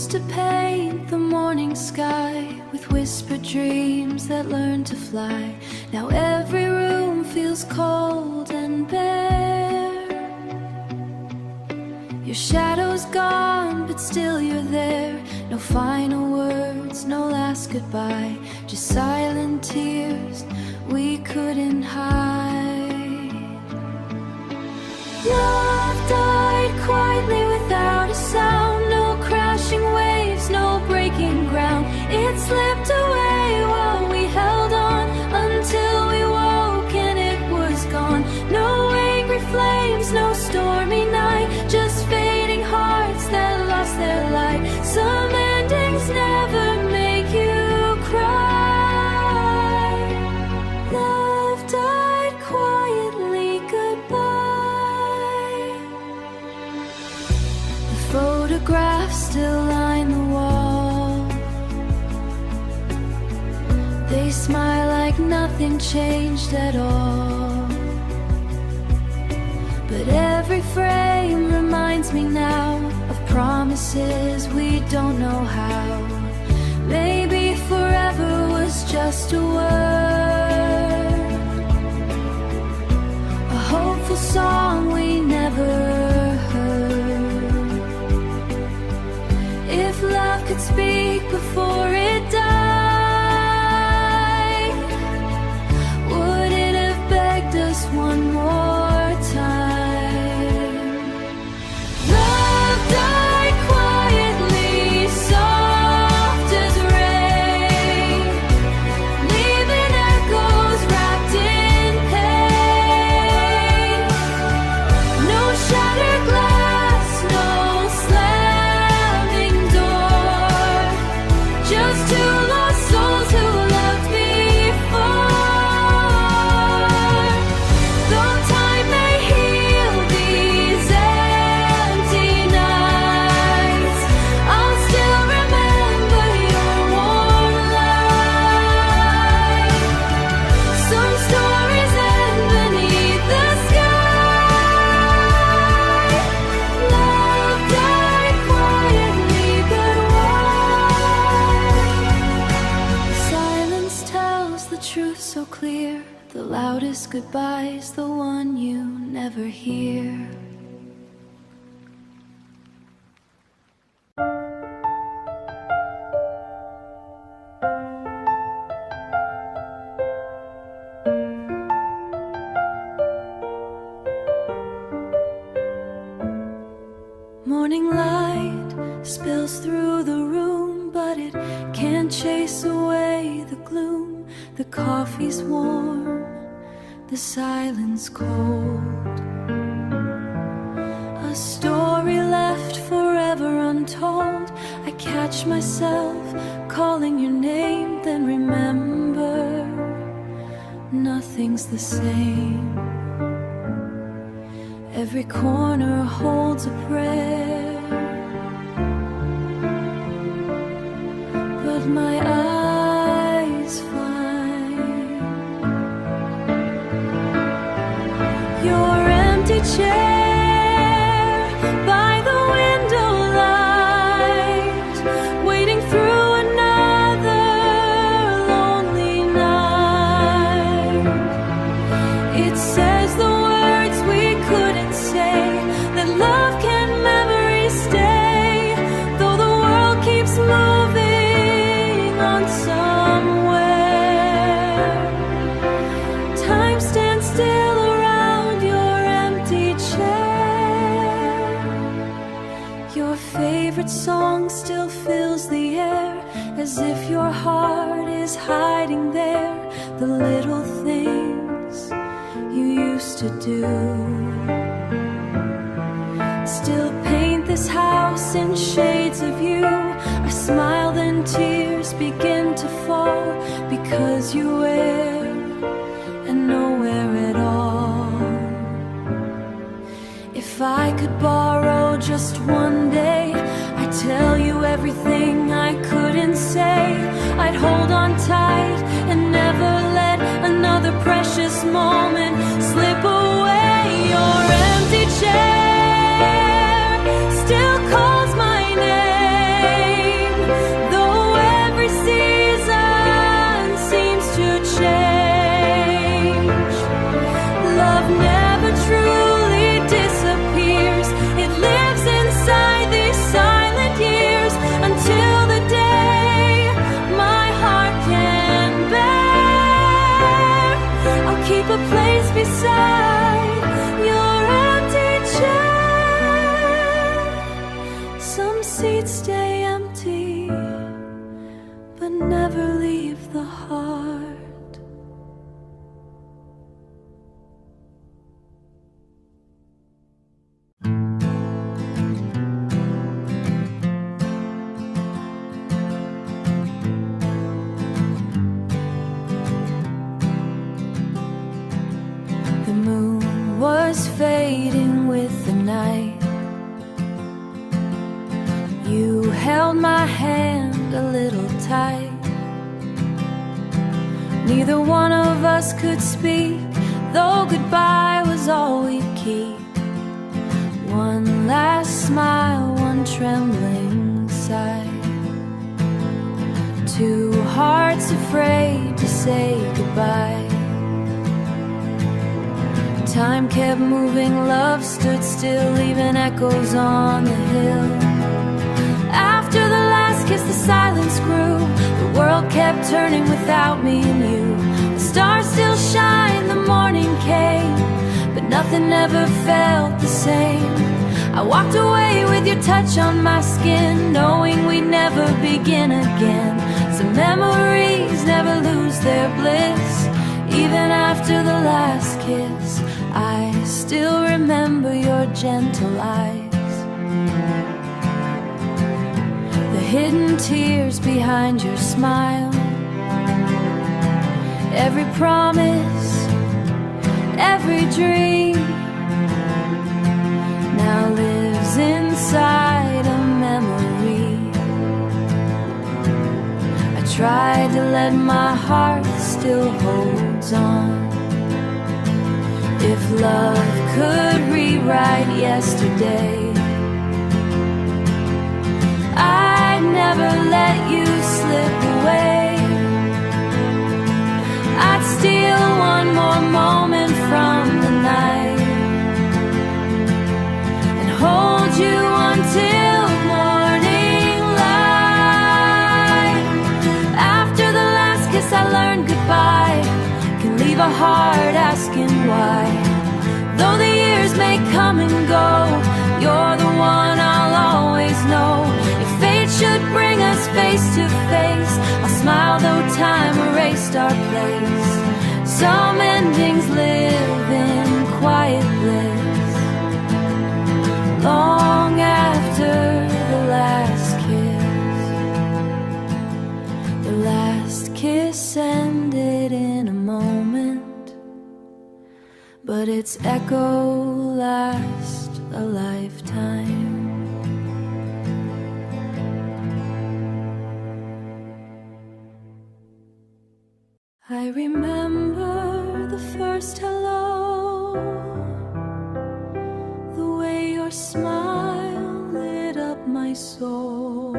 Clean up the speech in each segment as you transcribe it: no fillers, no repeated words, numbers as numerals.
used to paint the morning sky with whispered dreams that learned to fly. Now every room feels cold and bare. Your shadow's gone, but still you're there. No final words, no last goodbye, just silent tears we couldn't hide. Love died quietly without a sound. No crashing waves, no breaking ground. It slipped away while we held on, until we woke and it was gone. No angry flames, no stormy night, just fading hearts that lost their light. Some endings never make you cry. Love died quietly goodbye. The photographs still line the wall. They smile like nothing changed at all. But every frame reminds me now of promises we don't know how. Maybe forever was just a word, a hopeful song we never heard. If love could speak before it died, would it have begged us one more time? Love died quietly, soft as rain, leaving echoes wrapped in pain. No shattered glass, no slamming door, just two lost souls who loved before. Though time may heal these empty nights, I'll still remember your warm light. Some stories end beneath the sky. Love died quietly, but why? Silence tells the truth so clear. The loudest goodbye's the one you never hear. Morning light spills through the room, but it can't chase away the gloom. The coffee's warm, the silence cold. A story left forever untold. I catch myself calling your name, then remember nothing's the same. Every corner holds a prayer, but my eyes find your empty chair by the window light, waiting through another lonely night. It says the words we couldn't say, that love can memory stay, though the world keeps moving on somewhere. Time stands still around your empty chair. Your favorite song still fills the air, as if your heart is hiding there. The little things you used to do still paint this house in shades of you. I smile, then tears begin to fall, because you wear and nowhere at all. If I could borrow just one day, I'd tell you everything I couldn't say. I'd hold on tight and never let another precious moment slip away. Your empty chair still calls my name. but never leave the heart. The moon was fading with the night. You held my hand a little tight. Neither one of us could speak, though goodbye was all we'd keep. One last smile, one trembling sigh. Two hearts afraid to say goodbye. Time kept moving, love stood still, leaving echoes on the hill. After the last kiss, the silence grew. The world kept turning without me and you. The stars still shine, the morning came, but nothing ever felt the same. I walked away with your touch on my skin, knowing we'd never begin again. Some memories never lose their bliss. Even after the last kiss, I still remember your gentle eyes, the hidden tears behind your smile. Every promise, every dream now lives inside a memory. I tried to let my heart still holds on. If love could rewrite yesterday, I'd never let you slip away. I'd steal one more moment from the night and hold you until morning light. After the last kiss, I learned goodbye can leave a heart asking why. Though the years may come and go, you're the one I'll always know. If fate should bring us face to face, I'll smile though time erased our place. Some endings live in quiet bliss, long after the last kiss. The last kiss ended in a moment, but its echo lasts a lifetime. I remember the first hello, the way your smile lit up my soul.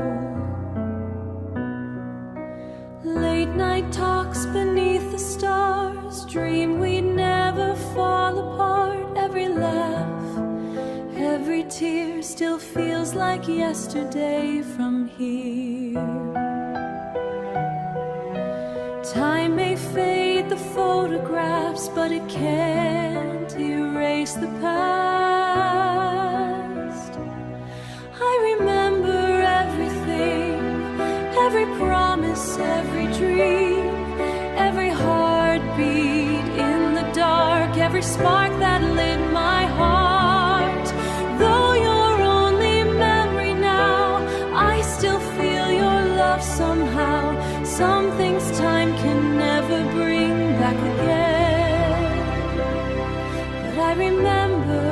Late night talks beneath the stars, dream we'd never fall apart. Every laugh, every tear still feels like yesterday from here. Time may fade the photographs, but it can't erase the past. I remember everything, every promise, every dream, every heartbeat in the dark, every spark that lit my heart. Though you're only memory now, I still feel your love somehow. Some things time can never bring back again, but I remember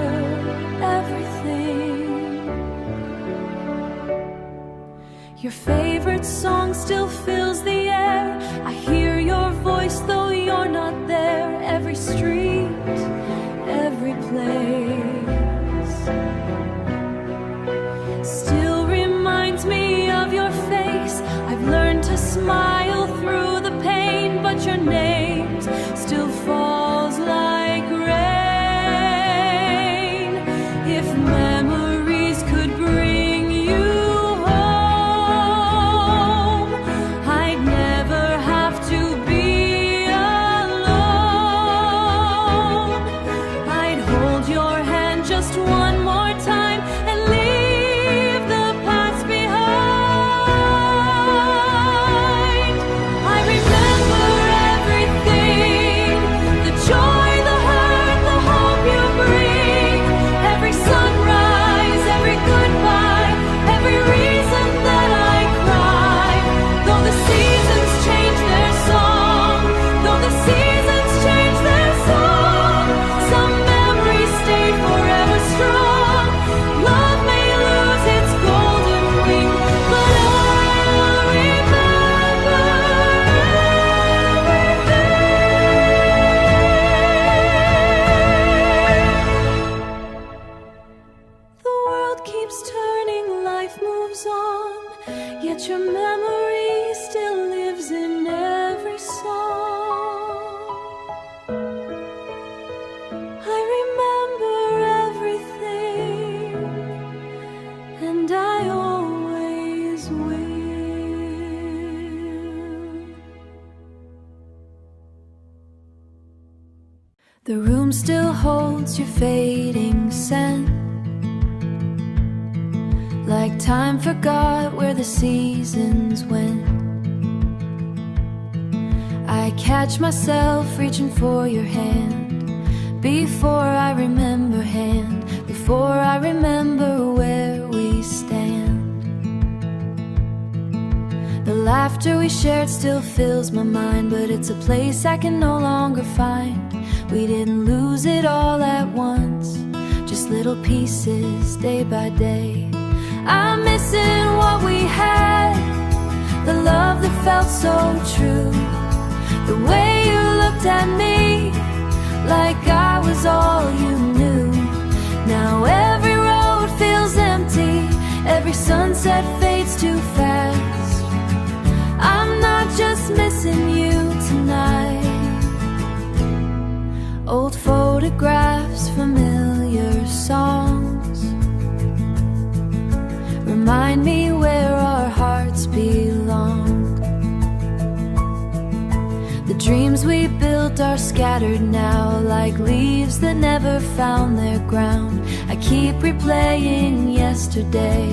everything. Your favorite song still fills the air. I hear your voice though you're not there. Every street, every place still reminds me of your face. I've learned to smile through the pain, but your name still falls like rain. If memories could bring you home, I'd never have to be alone. I'd hold your hand just one more time and leave the past behind. The room still holds your fading scent, like time forgot where the seasons went. I catch myself reaching for your hand before I remember before I remember where we stand. The laughter we shared still fills my mind, but it's a place I can no longer find. We didn't lose it all at once, just little pieces day by day. I'm missing what we had, the love that felt so true, the way you looked at me like I was all you knew. Now every road feels empty, every sunset fades too fast. I'm not just missing you tonight. Old photographs, familiar songs remind me where our hearts belonged. The dreams we built are scattered now, like leaves that never found their ground. I keep replaying yesterday,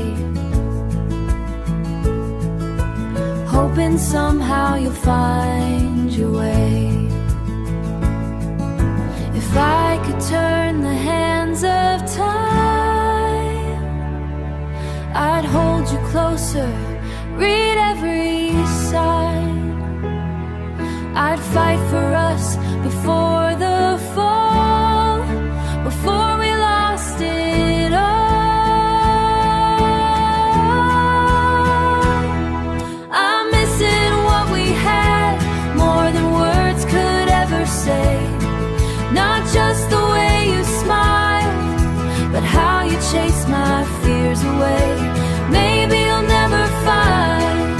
hoping somehow you'll find your way. If I could turn the hands of time, I'd hold you closer, read every sign. I'd fight for us before the fall, before we lost it all. I'm missing what we had, more than words could ever say. Not just the way you smiled, but how you chased my fears away. Maybe you'll never find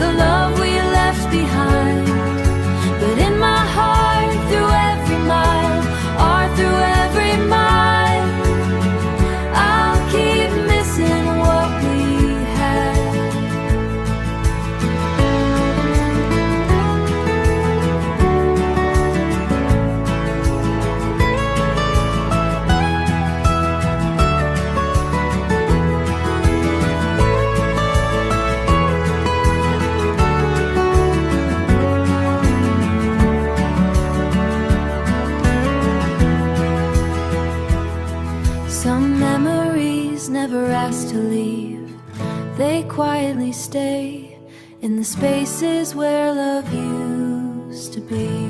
the love we left behind, but in my heart, through every mile, or through every mile, I'll keep missing what we had. Some memories never asked to leave, they quietly stay in the spaces where love used to be.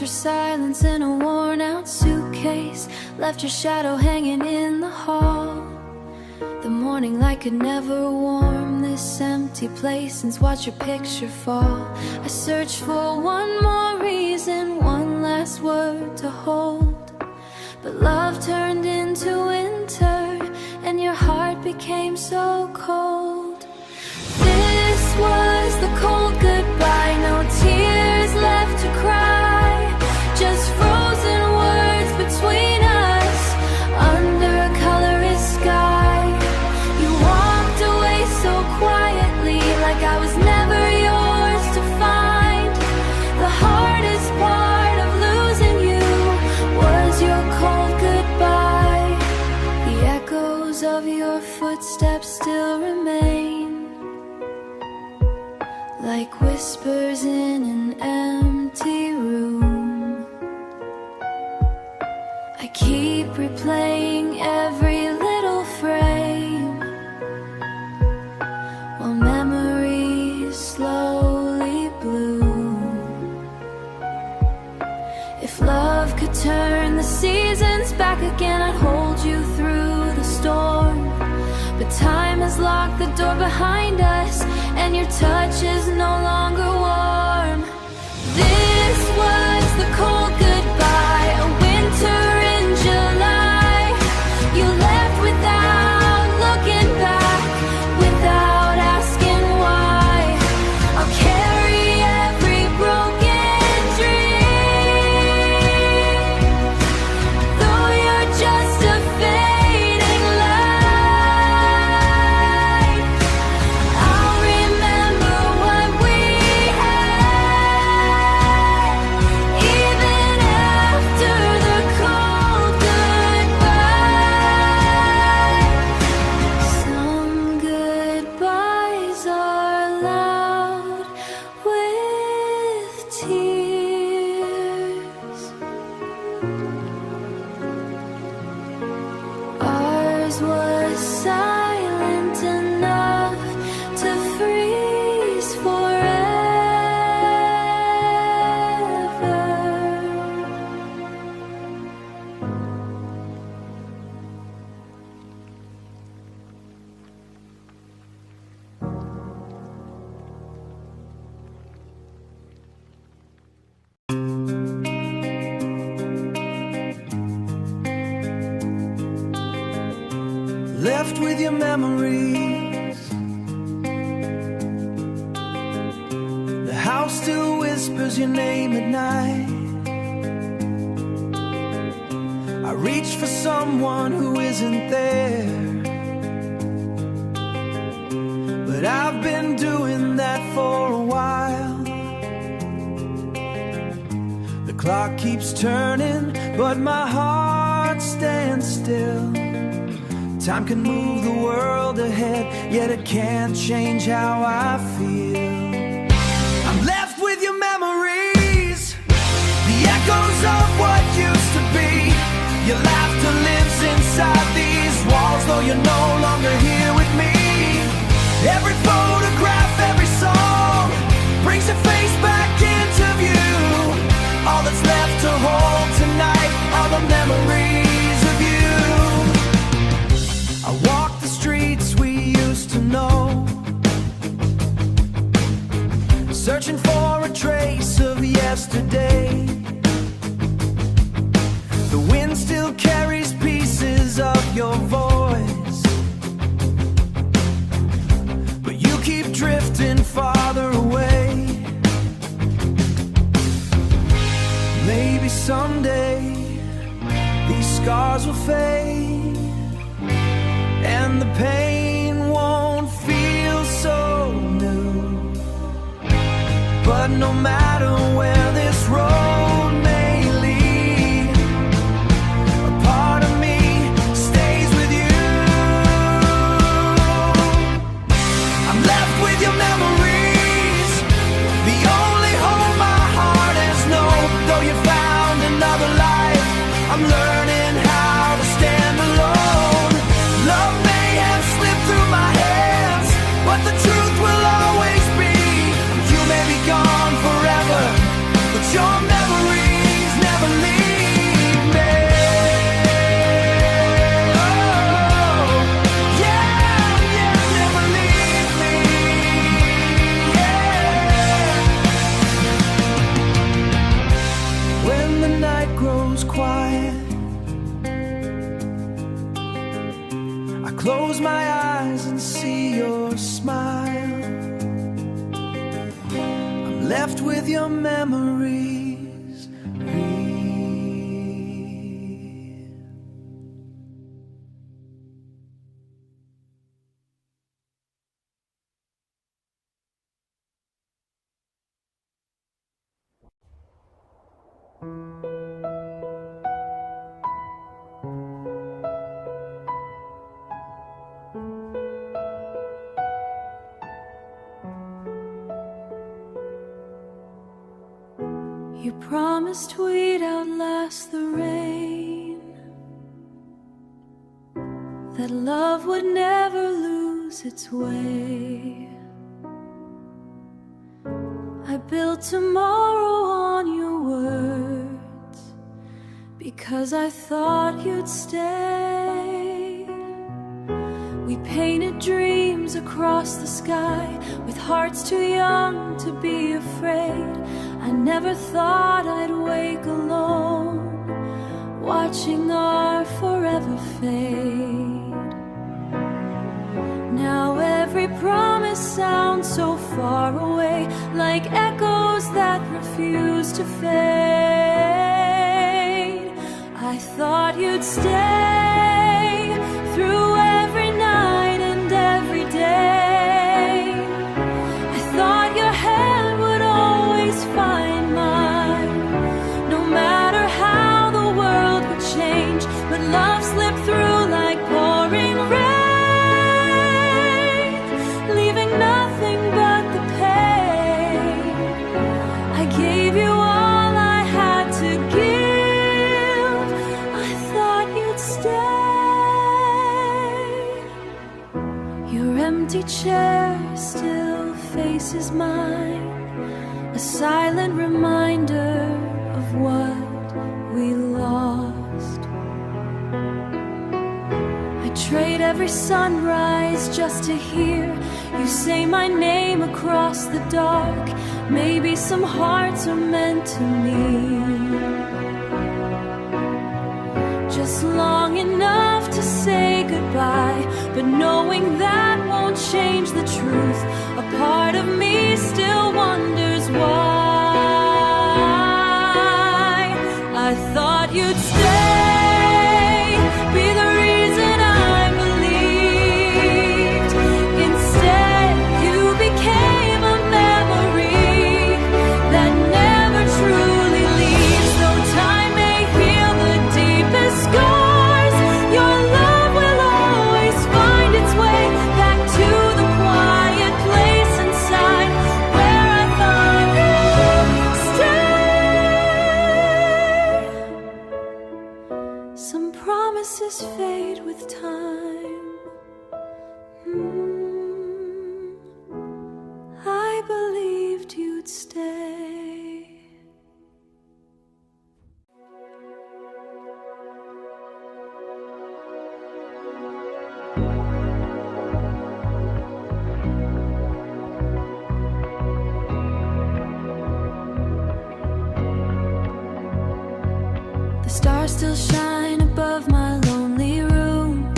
Your silence in a worn-out suitcase, left your shadow hanging in the hall. The morning light could never warm this empty place and watch your picture fall. I searched for one more reason, one last word to hold, but love turned into winter and your heart became so cold. This was the cold goodbye, no tears left to cry, just frozen words between us under a colorless sky. You walked away so quietly, like I was never yours to find. The hardest part of losing you was your cold goodbye. The echoes of your footsteps still remain, like whispers in an empty room. I keep replaying every little frame, while memories slowly bloom. If love could turn the seasons back again, I'd hold you through the storm. But time has locked the door behind us, and your touch is no longer warm. This was the cold goodbye, a winter in July. You left without looking back, without asking why. I'll carry every broken dream your memories. The house still whispers your name at night. I reach for someone who isn't there, but I've been doing that for a while. The clock keeps turning, but my heart stands still. Time can move the world ahead, yet it can't change how I feel. I'm left with your memories, the echoes of what used to be. Your laughter lives inside these walls, though you're no longer here with me. Every photograph, every song brings your face back into view. All that's left to hold tonight are the memories of you. I walk the streets we used to know, searching for a trace of yesterday. The wind still carries pieces of your voice, but you keep drifting farther away. Maybe someday these scars will fade, and the pain won't feel so new. But no matter where this road may lead, a part of me stays with you. I'm left with your memories, the only home my heart has known. Though you found another life, I'm learning how to stand alone. Love may have slipped through my hands, but the truth will always be, you may be gone forever, but your memories never leave me. Oh, yeah, yeah, never leave me. Yeah. When the night grows quiet, I close my eyes and see your smile. I'm left with your memories. You promised we'd outlast the rain, that love would never lose its way. I built tomorrow on your words, because I thought you'd stay. We painted dreams across the sky, with hearts too young to be afraid. I never thought I'd wake alone, watching our forever fade. Now every promise sounds so far away, like echoes that refuse to fade. I thought you'd stay through every night and every day. I thought your hand would always find mine, no matter how the world would change. But love slipped through like pouring rain, leaving nothing but the pain. I gave you all I had to give. I thought you'd stay. Your empty chair still faces mine, a silent reminder of what we lost. I trade every sunrise just to hear you say my name across the dark. Maybe some hearts are meant to meet, just long enough to say goodbye, but knowing that won't change the truth. A part of me still wonders why. I thought you'd stay, be the reason I believed. Instead, you became a memory that never truly leaves. Though time may heal the deepest scars, your love will always find its way back to the quiet place inside where I thought you'd stay. Some promises fade with time. I believed you'd stay. The stars still shine above my lonely room,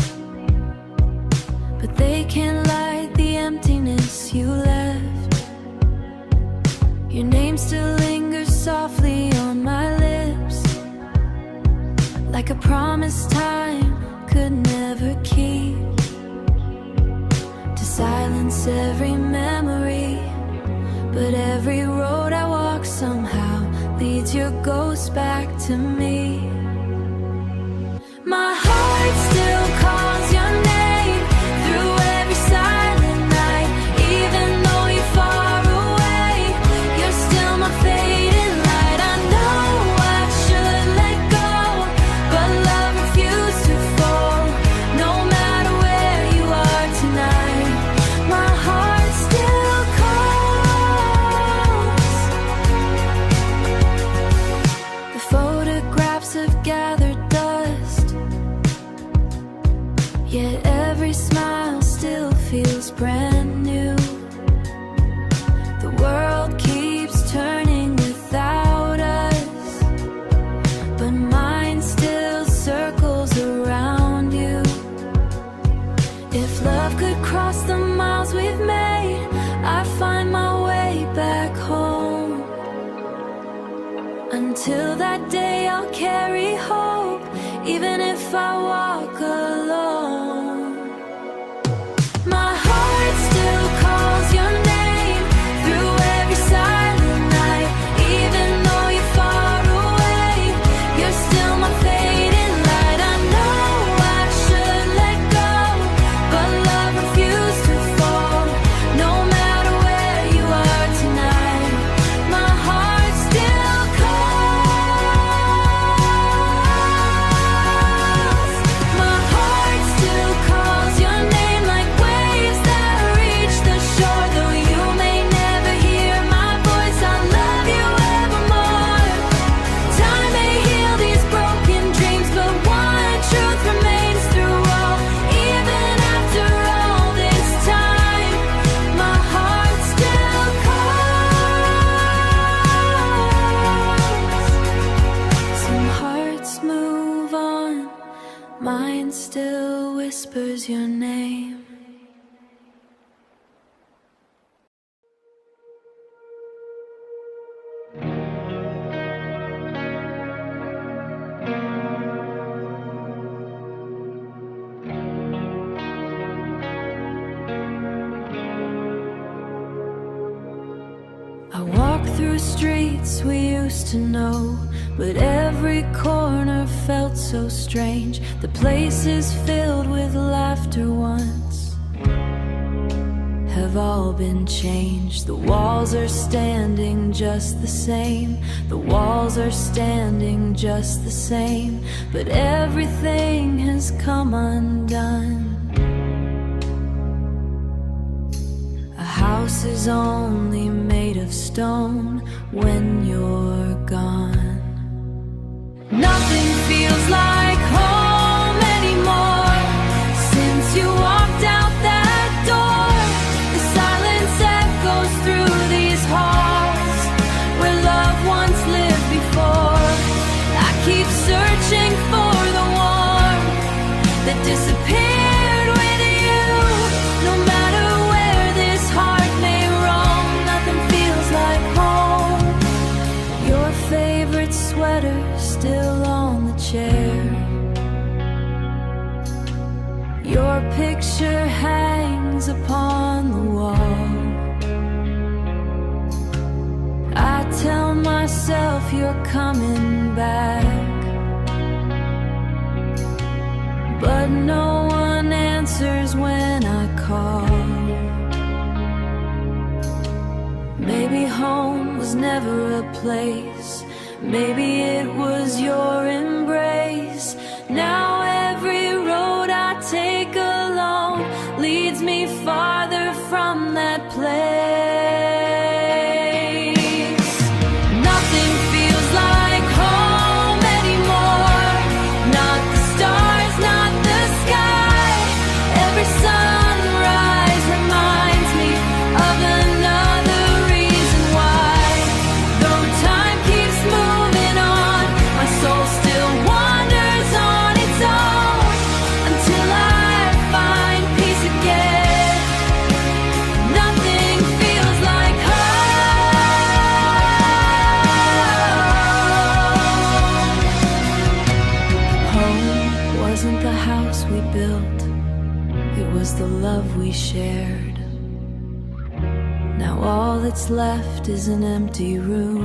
but they can't light the emptiness you left. Your name still lingers softly on my lips, like a promise time could never keep. To silence every memory, but every road I walk somehow leads your ghost back to me. My heart still calls your name through every silent night. Even though you're far away, you're still my fading light. I know I should let go, but love refused to fall. No matter where you are tonight, my heart still calls. The photographs have gathered dust, yet every smile still feels brand new. The world keeps turning without us, but mine still circles around you. If love could cross the miles we've made, I'd find my way back home. Until that day I'll carry hope, even if I walk alone. My heart still calls your name through every silent night. Even though you're far away, you're still my fading light. I know I should let go, but love refused to fall. No matter where you are tonight, my heart still calls. My heart still calls your name like waves that reach the shore. Though you may never hear my voice, I love you evermore. Time may heal these broken dreams, but one truth remains through all. Even after all this time, my heart still calls. Some hearts move on, mine still whispers your name. I walk through streets we used to know, but every corner felt so strange. The places filled with laughter once have all been changed. The walls are standing just the same. The walls are standing just the same, but everything has come undone. A house is only made of stone when you're gone. Nothing feels like home anymore since you walked out that door. The silence echoes through these halls where love once lived before. I keep searching for the warmth that disappeared with you. myself you're coming back, but no one answers when I call. Maybe home was never a place, maybe it was your embrace. Now every road I take alone leads me farther from that place. Nothing feels like home anymore, not the stars, not the sky. Every sunrise reminds me of another reason why. Though time keeps moving on, my soul still wanders on its own until I find peace again. Nothing feels like home. Home wasn't the house we built, it was the love we shared. Now all that's left is an empty room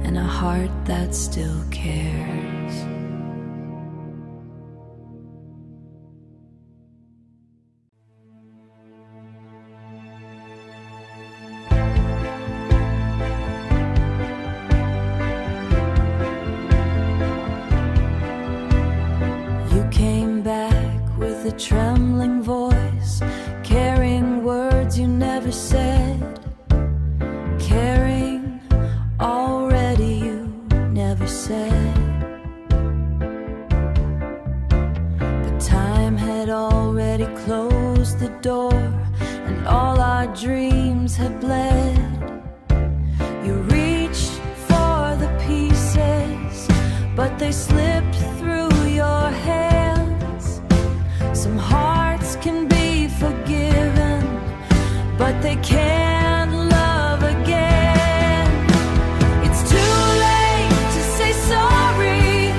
and a heart that still cares. You came back with a trembling voice, carrying words you never said, caring already you never said. But time had already closed the door, and all our dreams had bled. You reached for the pieces, but they slipped through your hands. Some hearts can be forgiven, but they can't love again. It's too late to say sorry,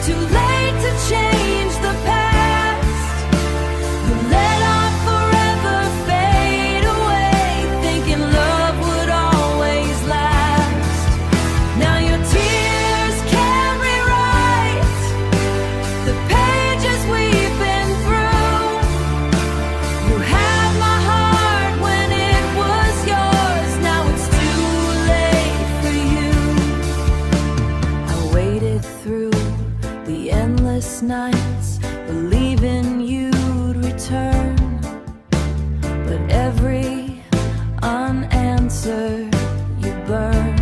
too late to change the past. You let our forever fade away, thinking love would always last. Now your tears can rewrite the pages we've been through. You had my heart when it was yours, now it's too late for you. I waited through the endless nights, believing you'd return, but every unanswered you burned.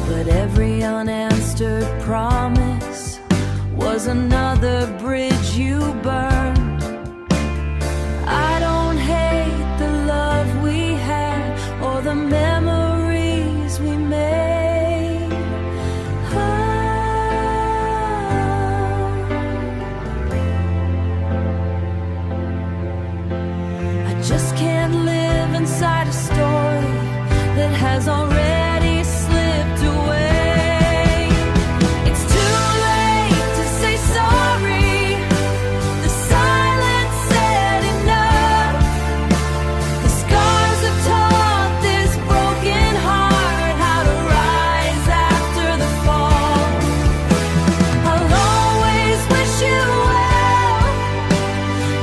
But every unanswered promise was another bridge you burned. I don't hate the love we had or the memories we made. I just can't live inside a story that has already slipped away. It's too late to say sorry. The silence said enough. The scars have taught this broken heart how to rise after the fall. I'll always wish you well,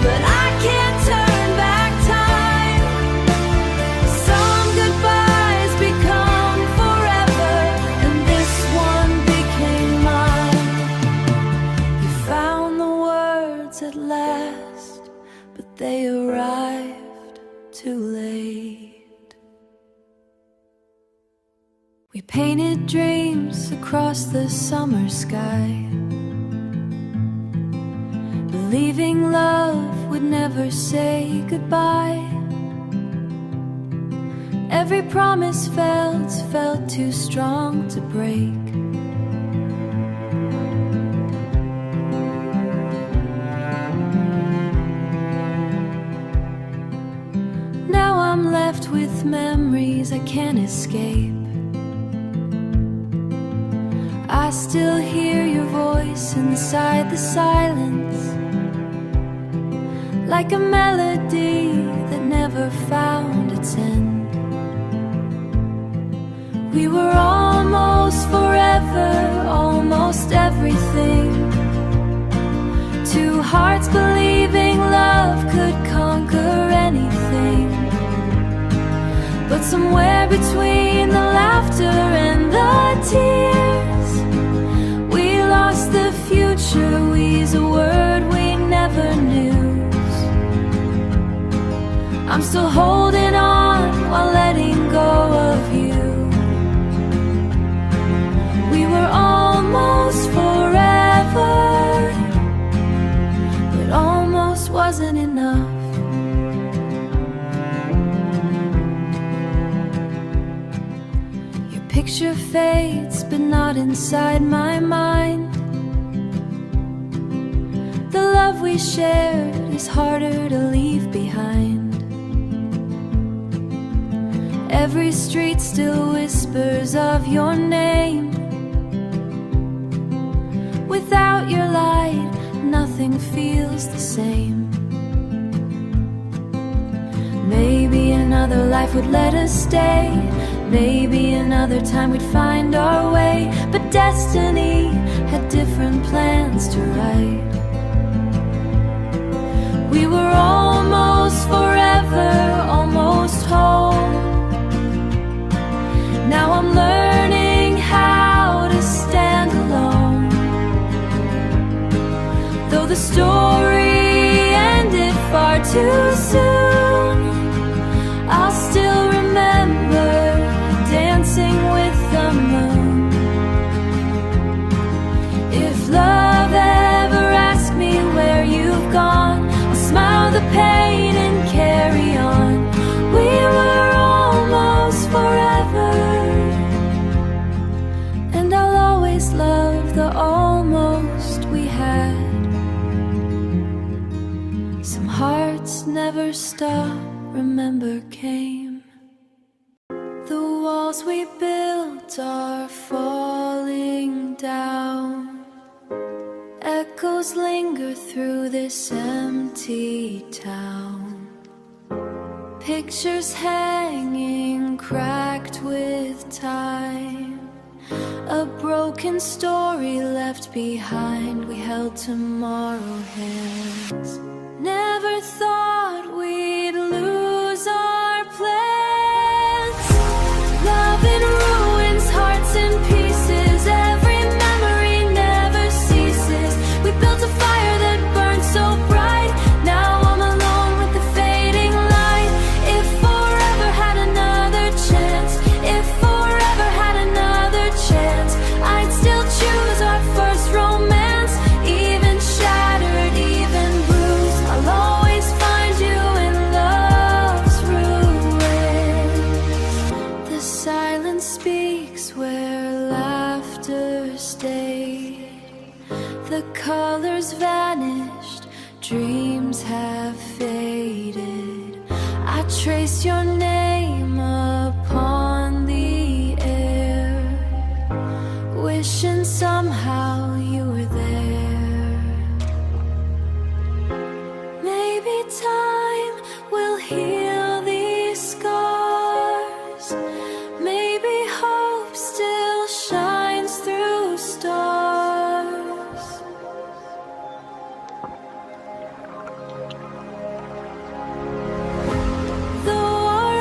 but I can't turn back time. Some goodbyes become forever, and this one became mine. You found the words at last, but they arrived too late. We painted dreams across the summer sky, believing love would never say goodbye. Every promise felt too strong to break. Now I'm left with memories I can't escape. I still hear your voice inside the silence, like a melody that never found its end. We were almost forever, almost everything. Two hearts believing love could conquer anything. But somewhere between the laughter and the tears, we lost the future. We's a word we never knew. I'm still holding on while letting go of you. We were almost forever, but almost wasn't enough. Your picture fades, but not inside my mind. The love we shared is harder to leave behind. Every street still whispers of your name. Without your light, nothing feels the same. Maybe another life would let us stay. Maybe another time we'd find our way. But destiny had different plans to write. We were almost forever, almost home. Now I'm learning how to stand alone. Though the story ended far too soon, I'll still remember dancing with the moon. If love ever asks me where you've gone, I'll smile the pain and carry on. We were almost forever, and I'll always love the almost we had. Some hearts never stop, remember came. The walls we built are falling down. Echoes linger through this empty town. Pictures hanging, cracked with time. A broken story left behind. We held tomorrow hands. Never thought we'd lose our plans. Love in ruins, hearts in pieces. Every memory never ceases. We built a fire that burned so bright. Now I'm alone with the fading light. If forever had another chance, if forever had another chance, I'd still choose our first romance. Even shattered, even bruised, I'll always find you in love's ruins. The silence speaks where laughter stayed. The colors vanished, dreams have faded. I trace your name upon the air, wishing somehow you were there. Maybe time will heal these scars. Maybe hope still shines through stars. Though our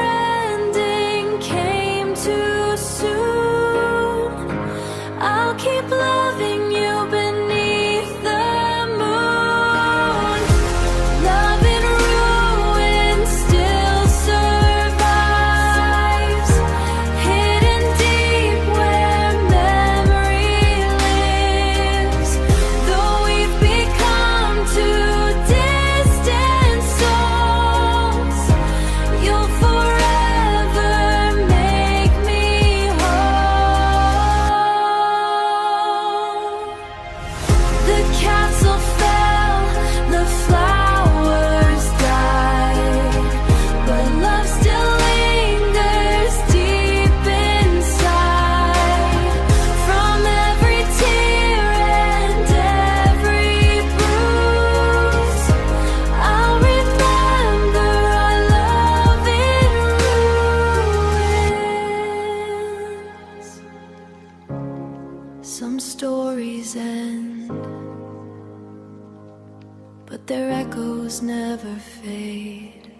never fade.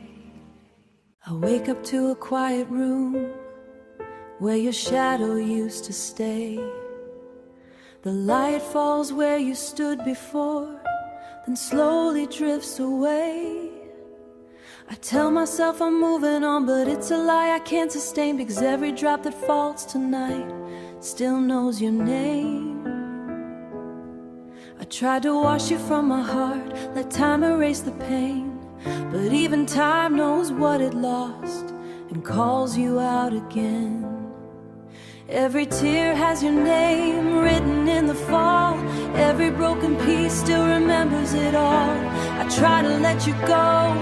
I wake up to a quiet room where your shadow used to stay. The light falls where you stood before, then slowly drifts away. I tell myself I'm moving on, but it's a lie I can't sustain, because every drop that falls tonight still knows your name. I tried to wash you from my heart, let time erase the pain, but even time knows what it lost and calls you out again. Every tear has your name written in the fall. Every broken piece still remembers it all. I try to let you go,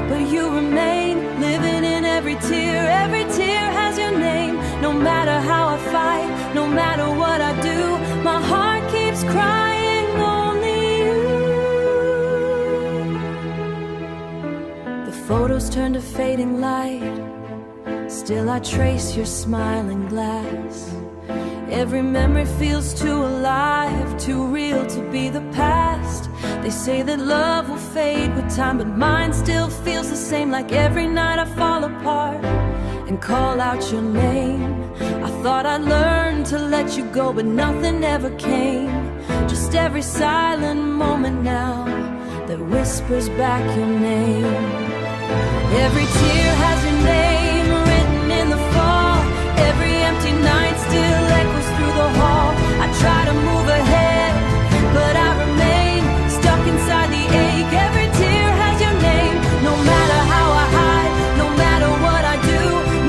but you remain living in every tear. Every tear has your name. No matter how I fight, no matter what I do, my heart keeps crying, only you. The photos turn to fading light, still I trace your smiling glass. Every memory feels too alive, too real to be the past. They say that love will fade with time, but mine still feels the same. Like every night I fall apart and call out your name. I thought I'd learn to let you go, but nothing ever came. Just every silent moment now that whispers back your name. Every tear has your name written in the fall. Every empty night still echoes through the hall. I try to move ahead, but I remain stuck inside the ache. Every tear has your name. No matter how I hide, no matter what I do,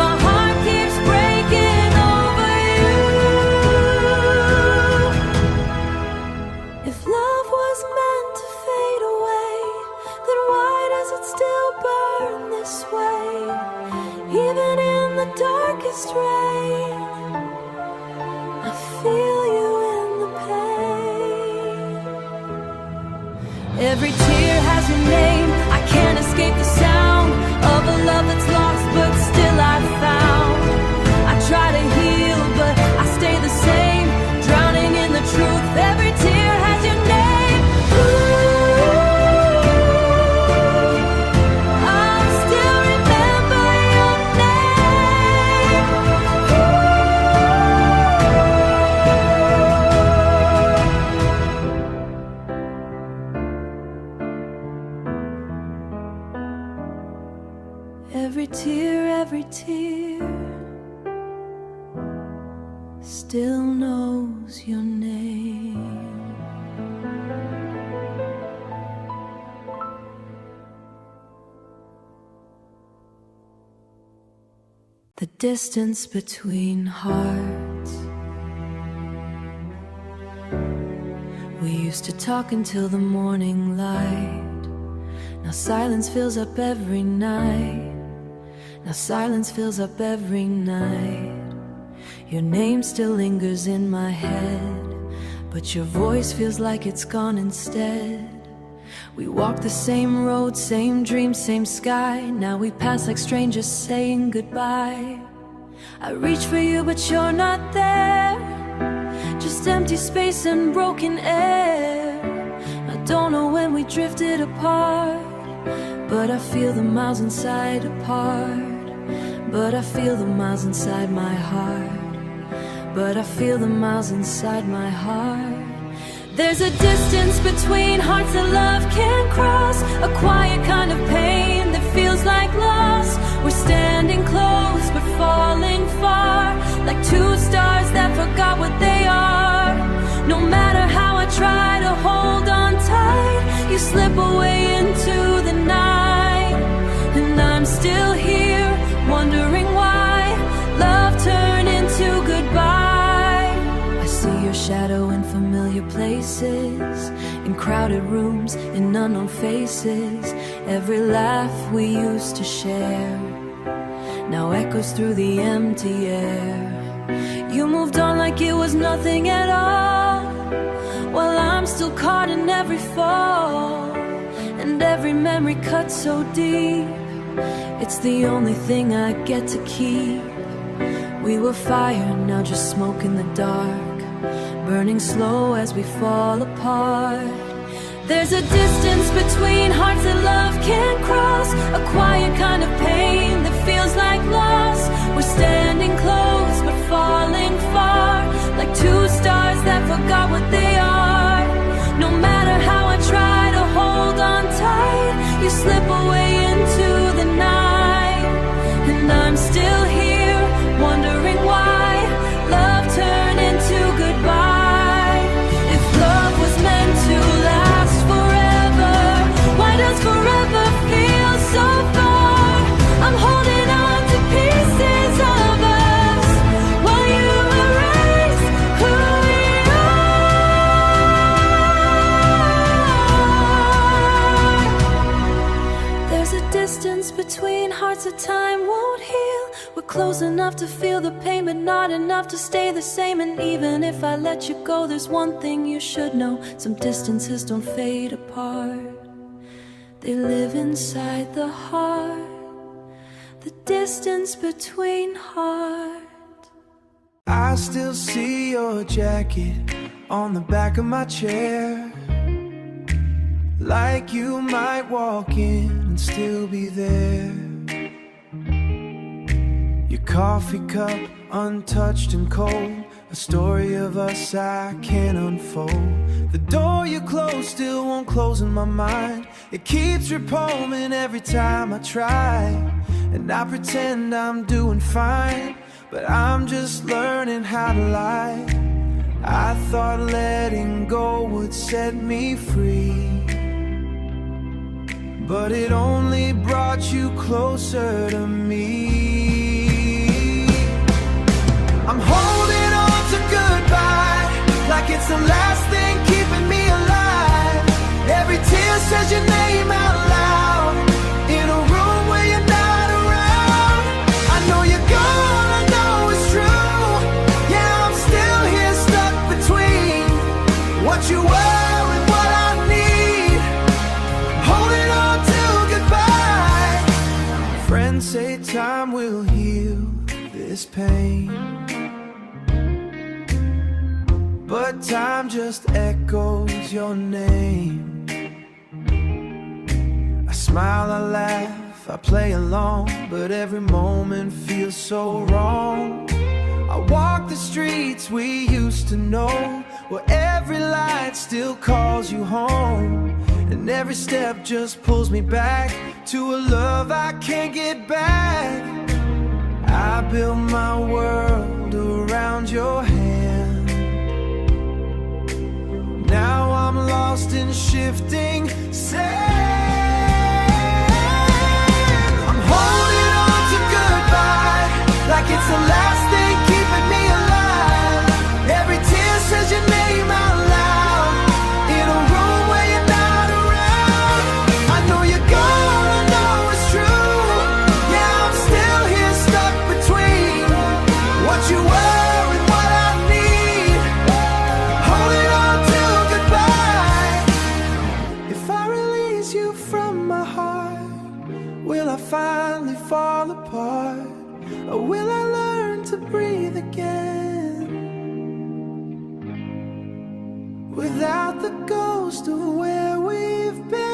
my heart keeps breaking over you. If love was meant to fade away, then why does it still burn this way? Even in the darkest rain, I feel you in the pain. Every tear has your name. I can't escape the sound of a love that's lost, but still I've found. I try to heal, but I stay the same, drowning in the truth. Every tear has your name. I'll still remember your name. Every tear still knows your name. The distance between hearts. We used to talk until the morning light. Now silence fills up every night. Now silence fills up every night. Your name still lingers in my head, but your voice feels like it's gone instead. We walk the same road, same dreams, same sky. Now we pass like strangers saying goodbye. I reach for you, but you're not there. Just empty space and broken air. I don't know when we drifted apart, but I feel the miles inside apart. But I feel the miles inside my heart. But I feel the miles inside my heart. There's a distance between hearts that love can't cross. A quiet kind of pain that feels like loss. We're standing close but falling far, like two stars that forgot what they are. No matter how I try to hold on tight, you slip away into the night. And I'm still here, wondering why love turned into goodbye. I see your shadow in familiar places, in crowded rooms, in unknown faces. Every laugh we used to share now echoes through the empty air. You moved on like it was nothing at all, while I'm still caught in every fall. And every memory cut so deep, it's the only thing I get to keep. We were fire, now just smoke in the dark, burning slow as we fall apart. There's a distance between hearts that love can't cross, a quiet kind of pain that feels like loss. We're standing close but falling far, like two stars that forgot what they are. No matter how I try to hold on tight, you slip away into the night. And I'm still here, wondering why love turned into goodbye. If love was meant to last forever, why does forever feel so far? I'm holding on to pieces of us while you erase who we are. There's a distance between hearts that time won't heal. We're close enough to feel the pain, but not enough to stay the same. And even if I let you go, there's one thing you should know: some distances don't fade apart, they live inside the heart. The distance between hearts. I still see your jacket on the back of my chair, like you might walk in and still be there. Your coffee cup untouched and cold, a story of us I can't unfold. The door you closed still won't close in my mind. It keeps repolling every time I try, and I pretend I'm doing fine, but I'm just learning how to lie. I thought letting go would set me free, but it only brought you closer to me. I'm holding on to goodbye, like it's the last thing keeping me alive. Every tear says your name out loud, in a room where you're not around. I know you're gone, I know it's true. Yeah, I'm still here stuck between what you were and what I need. Holding on to goodbye. Friends say time will heal this pain, but time just echoes your name. I smile, I laugh, I play along, but every moment feels so wrong. I walk the streets we used to know, where every light still calls you home, and every step just pulls me back to a love I can't get back. I built my world around your hand. Now I'm lost in shifting sand. I'm holding on to goodbye, like it's the last thing keeping me alive. Every tear says your name out loud, in a room where you're not around. I know you're gone, I know it's true. Yeah, I'm still here stuck between what you were and what I need. Holding on to goodbye. If I release you from my heart, will I finally fall apart? Or will I learn to breathe again, without the ghost of where we've been?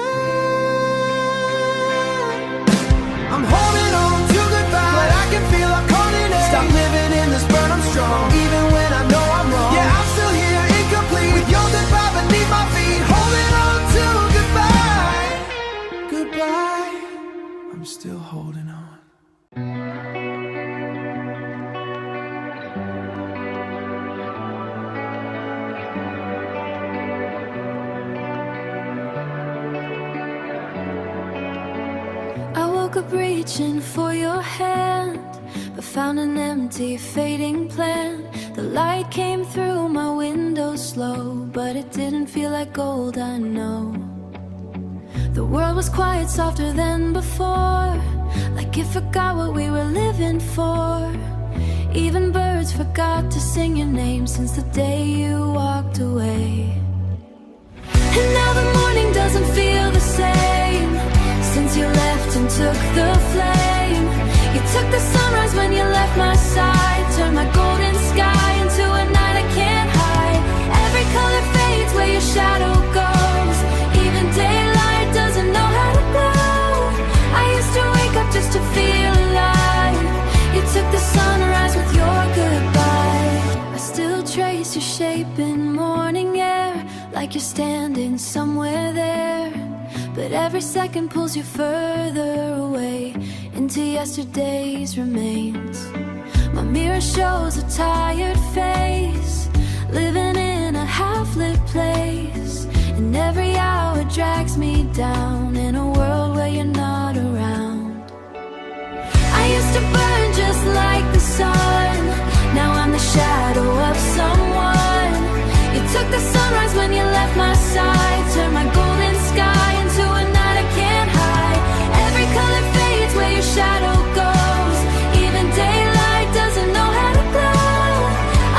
I'm holding on to goodbye, but I can feel I'm calling it. Stop living in this burn, I'm strong, even when I know I'm wrong. Yeah, I'm still here, incomplete, with your goodbye beneath my feet. Holding on to goodbye. Goodbye, I'm still holding on. I woke up reaching for your hand, but found an empty, fading plan. The light came through my window slow, but it didn't feel like gold, I know. The world was quiet, softer than before, like it forgot what we were living for. Even birds forgot to sing your name since the day you walked away. And now the morning doesn't feel the same since you left and took the flame. You took the sunrise when you left my side, turned my golden sky into a night I can't hide. Every color fades where your shadow goes, even standing somewhere there, but every second pulls you further away into yesterday's remains. My mirror shows a tired face, living in a half-lit place, and every hour drags me down in a world where you're not around. I used to burn just like the sun, now I'm the shadow of someone. You took the sunrise when you left my side, turned my golden sky into a night I can't hide. Every color fades where your shadow goes, even daylight doesn't know how to glow.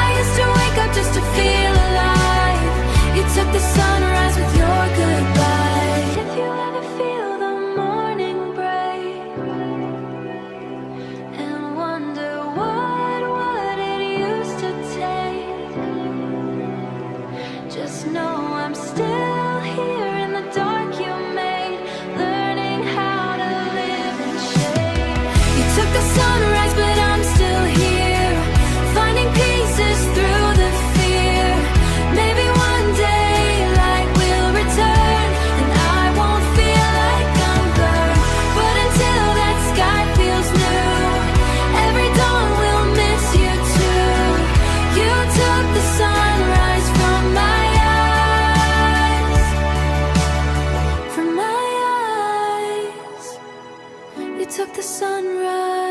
I used to wake up just to feel alive, you took the sunrise with your goodbye. If you ever feel the morning break and wonder what it used to take, just know I'm still here in the dark you made, learning how to live in shade. You took the sunrise but I'm still here, finding pieces through the fear. Maybe one day light will return and I won't feel like I'm burned, but until that sky feels new, every dawn will miss you too. You took the sunrise from my eyes, from my eyes. You took the sunrise.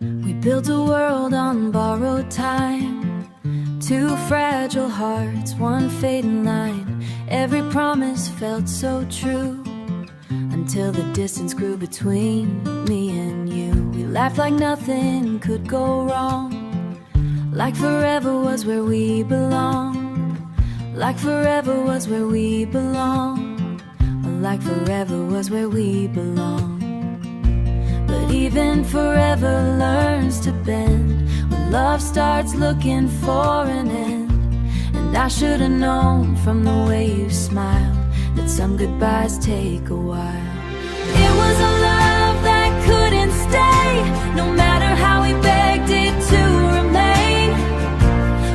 We built a world on borrowed time, two fragile hearts, one fading line. Every promise felt so true, until the distance grew between me and you. We laughed like nothing could go wrong, like forever was where we belong, like forever was where we belong, like forever was where we belong. But even forever learns to bend when love starts looking for an end. And I should've known from the way you smiled that some goodbyes take a while. It was a love that couldn't stay, no matter how we begged it to remain.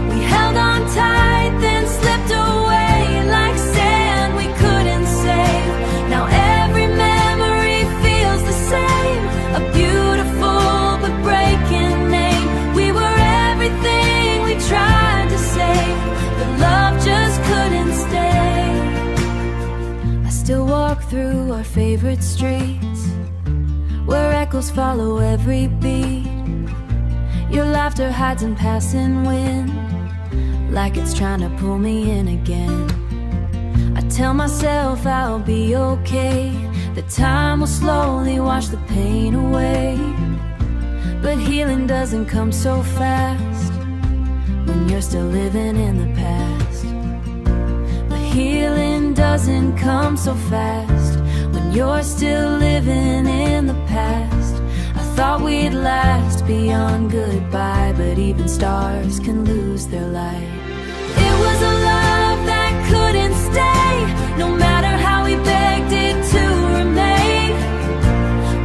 We held on tight, then slipped away like sand we couldn't save. Now every memory feels the same, a beautiful but breaking name. We were everything we tried to save, but love just couldn't stay. I still walk through our favorite streets, where echoes follow every beat. Your laughter hides in passing wind, like it's trying to pull me in again. I tell myself I'll be okay, that time will slowly wash the pain away. But healing doesn't come so fast when you're still living in the past. But healing doesn't come so fast when you're still living in the past. I thought we'd last beyond goodbye, but even stars can lose their light. It was a love that couldn't stay, no matter how we begged it to remain.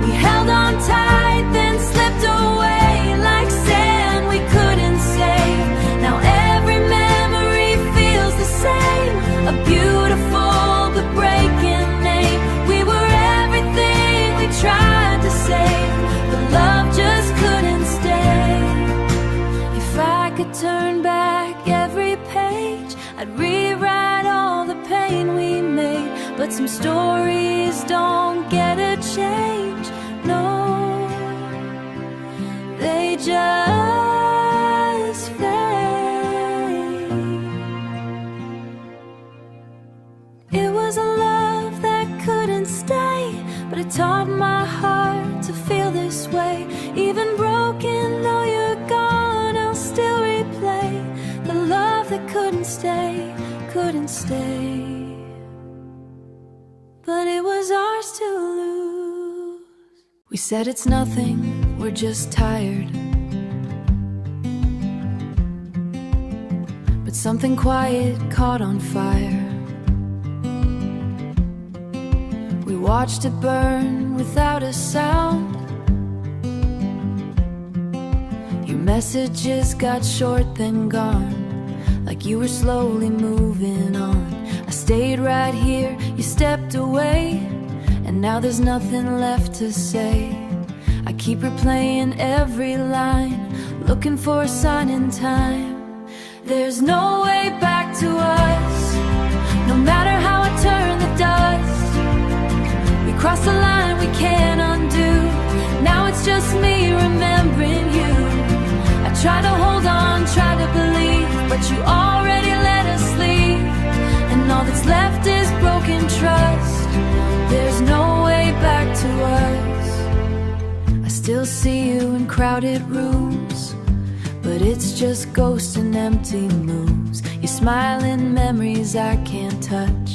We held on tight, then slipped away like sand we couldn't save. Now every memory feels the same, a beautiful but breaking name. We were everything we tried to save, but love just couldn't stay. If I could turn back every page, I'd rewrite all the pain we made. But some stories don't get a change, no, they just fade. It was a love that couldn't stay, but it taught my heart to feel this way. Even broken though you're gone, I'll still replay the love that couldn't stay, couldn't stay. But it was ours to lose. We said it's nothing, we're just tired, but something quiet caught on fire. watched it burn without a sound. Your messages got short then gone, like you were slowly moving on. I stayed right here, you stepped away, and now there's nothing left to say. I keep replaying every line, looking for a sign in time. There's no way back to us, no matter how I turn the dust. We crossed the line we can't undo, now it's just me remembering you. I try to hold on, try to believe, but you already let us leave, and all that's left is broken trust. There's no way back to us. I still see you in crowded rooms, but it's just ghosts and empty moons. Your smiling memories I can't touch,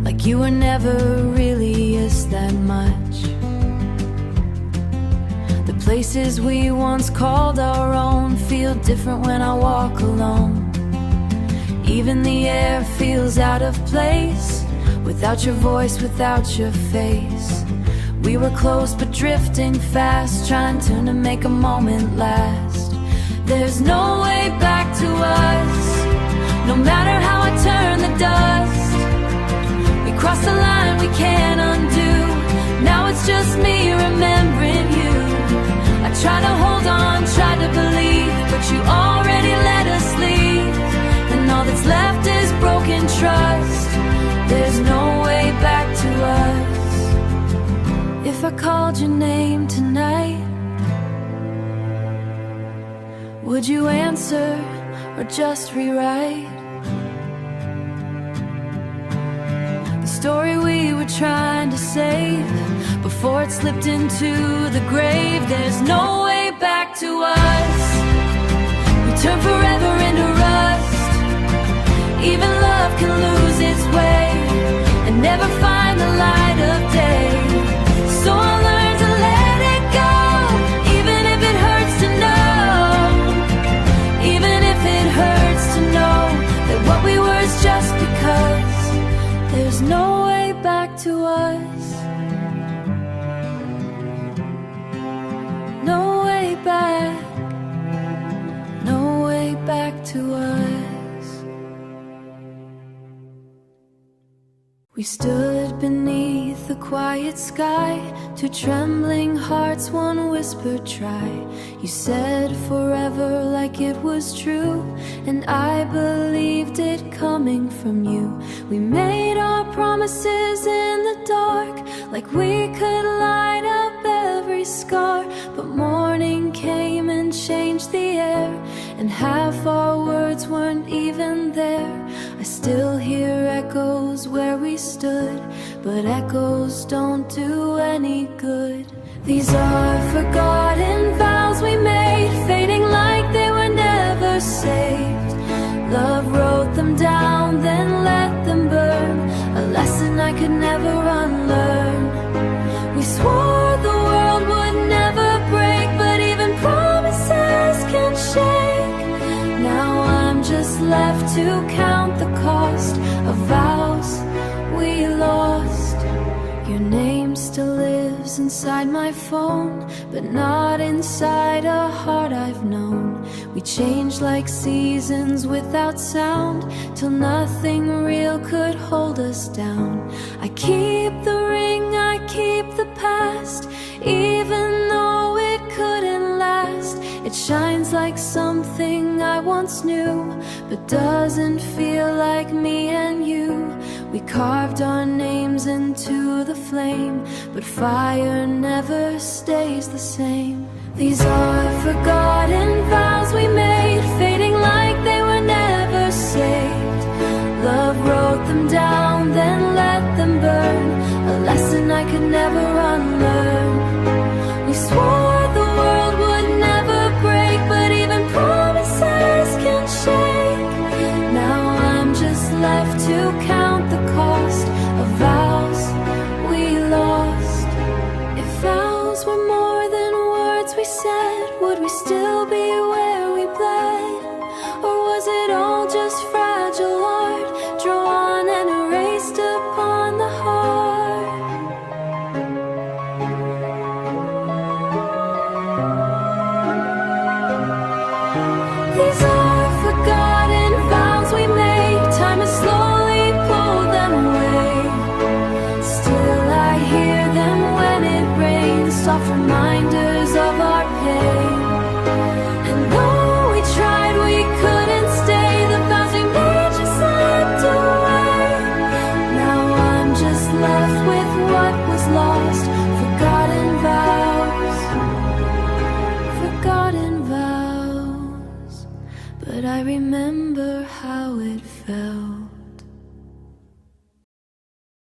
like you were never really is that much. The places we once called our own feel different when I walk alone. Even the air feels out of place, without your voice, without your face. We were close but drifting fast, trying to make a moment last. There's no way back to us, no matter how I turn the dust. We crossed the line we can't undo, now it's just me remembering you. I try to hold on, try to believe, but you already let us leave, and all that's left is broken trust. There's no way back to us. If I called your name tonight, would you answer or just rewrite the story we were trying to save before it slipped into the grave? There's no way back to us. We turn forever into rust. Even love can lose its way and never find the light of day. So I'll learn to let it go, even if it hurts to know. Even if it hurts to know that what we were is just because. There's no way back to us, no way back, no way back to us. We stood beneath the quiet sky, two trembling hearts, one whisper try. You said forever like it was true, and I believed it coming from you. We made our promises in the dark, like we could light up every scar. But morning came and changed the air, and half our words weren't even there. I still hear echoes where we stood, but echoes don't do any good. These are forgotten vows we made, fading like they were never saved. Love wrote them down, then let them burn, a lesson I could never unlearn. We swore the world would never break, but even promises can shake. Now I'm just left to count the cost of vows we lost. Your name still lives inside my phone, but not inside a heart I've known. We changed like seasons without sound, till nothing real could hold us down. I keep the ring, I keep the past, even though it couldn't last. It shines like something I once knew, but doesn't feel like me and you. We carved our names into the flame, but fire never stays the same. These are forgotten vows we made, fading like they were never saved. Love wrote them down, then let them burn, a lesson I could never unlearn. We swore the world would never break, but even promises can shake. Now I'm just left to count the cost of vows we lost. If vows were more than words we said, would we still be where we bled? Or was it all just fragile art, drawn and erased upon These are forgotten vows we made. Time has slowly pulled them away. Still I hear them when it rains, soft reminders of our pain. And though we tried, we couldn't stay. The vows we made just slipped away. Now I'm just left with what was lost. Forgotten vows, forgotten vows. But I remember how it felt.